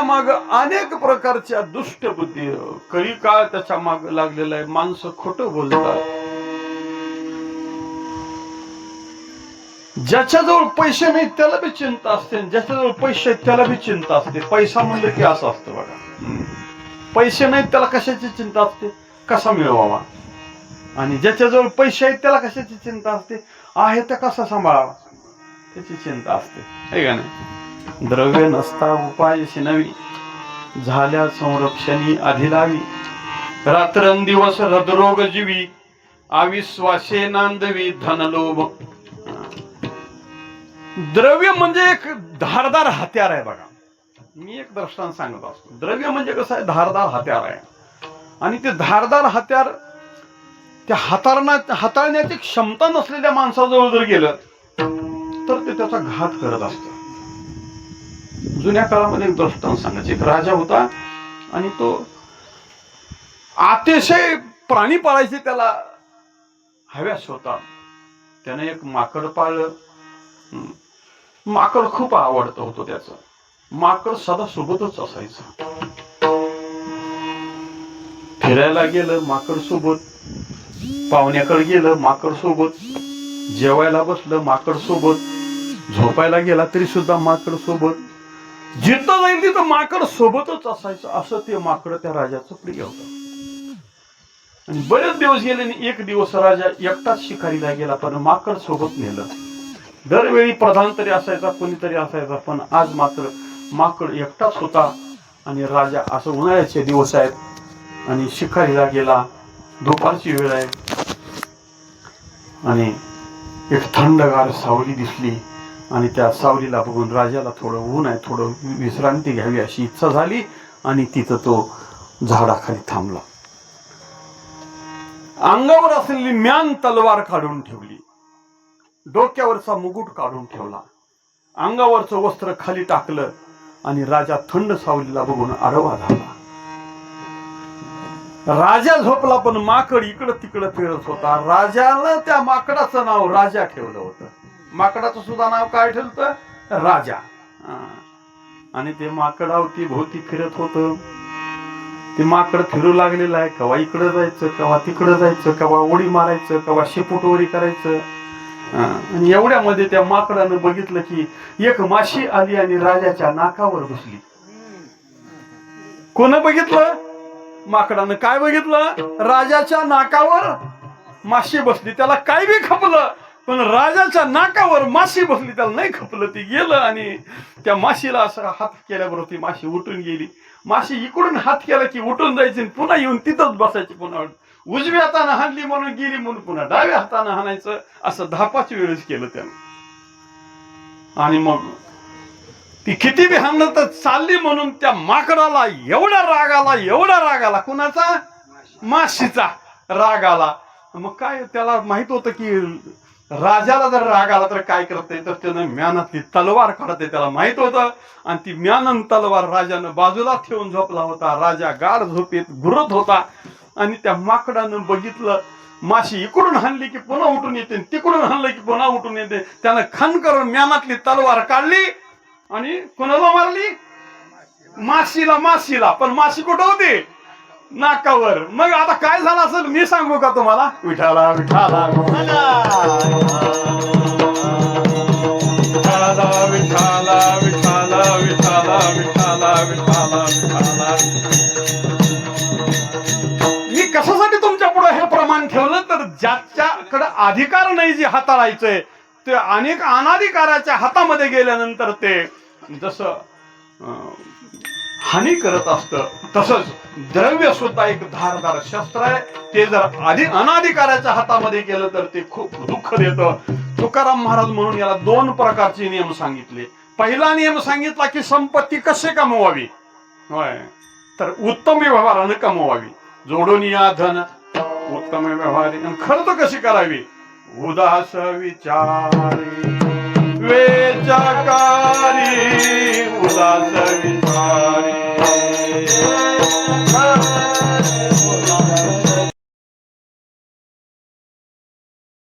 माग अनेक प्रकारच्या दुष्ट बुद्धी, कळी काळ त्याच्या माग लागलेला आहे. माणसं खोटं बोलतात. ज्याच्याजवळ पैसे नाही त्याला बी चिंता असते, ज्याच्याजवळ पैसे आहेत त्याला बी चिंता असते. पैसा म्हणलं की असं असतं बघा. पैसे नाहीत त्याला कशाची चिंता असते, कसा मिळवावा. आणि ज्याच्याजवळ पैसे आहेत त्याला कशाची चिंता असते, आहे तर कसा सांभाळावा त्याची चिंता असते, है का नाही. द्रव्य नसता उपायशी नवी, झाल्या संरक्षणी अधिलावी. रात्रंदिवस हृदरोग जीवी, अविश्वासे नांदवी धनलोभ. द्रव्य म्हणजे एक धारदार हत्यार आहे बघा. मी एक दृष्टांत सांगत असतो. द्रव्य म्हणजे कसं आहे, धारदार हत्यार आहे. आणि ते धारदार हत्यार त्या हाताळण्याची क्षमता नसलेल्या माणसाजवळ जर गेलं तर ते त्याचा घात करत असत. जुन्या काळामध्ये एक दृष्टांत सांगायचे. एक राजा होता आणि तो अतिशय प्राणी पाळायचे त्याला हव्यास होता. त्याने एक माकड पाळलं. माकड खूप आवडतं होतं त्याचं. माकड सदा सोबतच असायचं. फिरायला गेलं माकड सोबत, पाहुण्याकडे गेलं माकड सोबत, जेवायला बसलं माकड सोबत, झोपायला गेला तरी सुद्धा माकड सोबत, जिथं जाईल तिथं माकड सोबतच असायचं. असं ते माकड त्या राजाचं प्रिय होतं. आणि बरेच दिवस गेले आणि एक दिवस राजा एकटाच शिकारीला गेला, पण माकड सोबत नेलं. दरवेळी प्रधान तरी असायचा, कोणीतरी असायचा, पण आज मात्र माकड एकटाच होता. आणि राजा, असं उन्हाळ्याचे दिवस आहेत आणि शिकारीला गेला, दुपारची वेळ आहे आणि एक थंडगार सावली दिसली. आणि त्या सावलीला बघून राजाला थोडं ऊन आहे, थोडं विश्रांती घ्यावी अशी इच्छा झाली आणि तिथं तो झाडाखाली थांबला. अंगावर असलेली म्यान तलवार काढून ठेवली, डोक्यावरचा मुकुट काढून ठेवला, अंगावरचं वस्त्र खाली टाकलं आणि राजा थंड सावलीला बघून आडवा झाला. राजा झोपला, पण माकड इकडं तिकडं फिरत होता. राजाला त्या माकडाचं नाव राजा ठेवलं होतं. माकडाचं सुद्धा नाव काय ठेवलं, राजा. आणि ते माकडावती भोवती फिरत होतं. ते माकड फिरू लागलेलं आहे. केव्हा इकडं जायचं, केव्हा तिकडं जायचं, केव्हा उडी मारायचं, केव्हा शेपूटवरी करायचं. आणि एवढ्यामध्ये त्या माकडानं बघितलं की एक माशी आली आणि राजाच्या नाकावर बसली. कोण बघितलं? माकडानं. काय बघितलं? राजाच्या नाकावर माशी बसली. त्याला काय बी खपलं, पण राजाच्या नाकावर माशी बसली. त्याला नाही खपलं. ती गेलं आणि त्या माशीला असं हात केल्याबरोबर ती माशी उठून गेली. माशी इकडून हात केला की उठून जायची, पुन्हा येऊन तिथंच बसायची. पुन्हा उजव्या हातानं हाणली म्हणून गेली, म्हणून पुन्हा डाव्या हातानं हाणायचं. असं 10-5 वेळेस केलं त्यानं. आणि मग ती किती बी हाणलं तर चालली, म्हणून त्या माकडाला एवढा राग आला. कुणाचा? माशीचा राग आला. मग काय, त्याला माहित होतं की राजाला जर राग आला तर काय करते, तर त्यानं म्यानातली तलवार काढते. त्याला माहित होतं. आणि ती म्यानन तलवार राजानं बाजूला ठेवून झोपला होता. राजा गाढ झोपेत घुरत होता. आणि त्या माकडानं बघितलं, माशी इकडून हाणली की पुन्हा उठून येते, तिकडून हाणलं की पुन्हा उठून येते. त्यानं खण करून म्यानातली तलवार काढली आणि कोणाला मारली? माशीला. पण माशी कुठं होती? नाकावर. मग आता काय झालं असेल मी सांगू का तुम्हाला? विठाला विठाला मी कशासाठी तुमच्या पुढे हे प्रमाण ठेवलं, तर ज्याच्याकडे अधिकार नाही जे हाताळायचंय ते अनेक अनाधिकाराच्या हातामध्ये गेल्यानंतर ते जसं हानी करत असतं, तसंच द्रव्य सुद्धा एक धारदार शस्त्र आहे. ते जर अनाधिकाराच्या हातामध्ये गेलं तर ते खूप दुःख देतं. तुकाराम महाराज म्हणून याला 2 प्रकारचे नियम सांगितले. पहिला नियम सांगितला की संपत्ती कसे कमवावी, होय, तर उत्तम व्यवहाराने कमवावी. जोडून या धन उत्तम व्यवहार. खर्च कशी करावी? उदास विचारी वेचकारी, उदास विचारी.